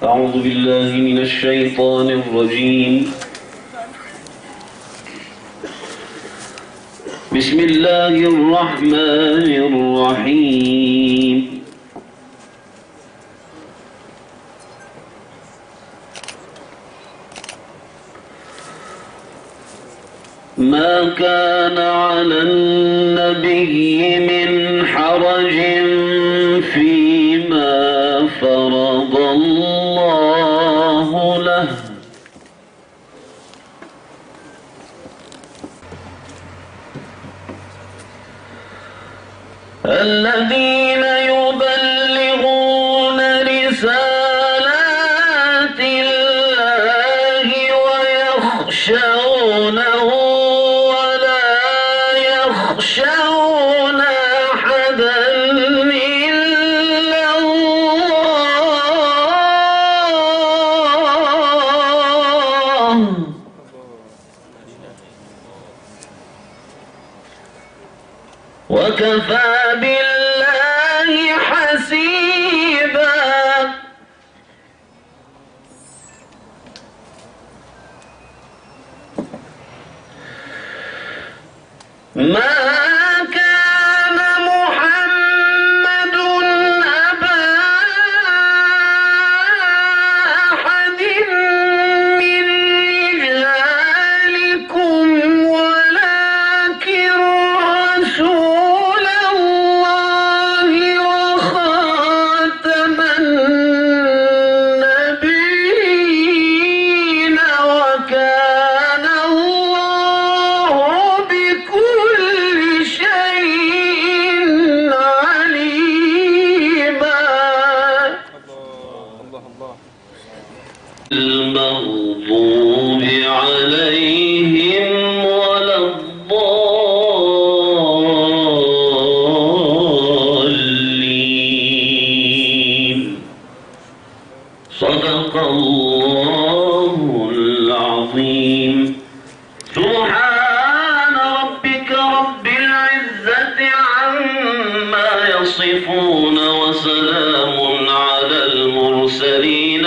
أعوذ بالله من الشيطان الرجيم. بسم الله الرحمن الرحيم. ما كان على النبي من حرج فيما فرض الله له الذين يبلغون رسالات الله ويخشونه ولا يخشون أحدا إلا الله وكفى بالله حسيبا. ما كان محمد أبا أحد من رجالكم ولكن رسول الله وخاتم النبيين وكان الله بكل شيء عليما. المغضوب عليهم ولا الضالين. صدق الله العظيم. سبحان ربك رب العزة عما يصفون وسلام على المرسلين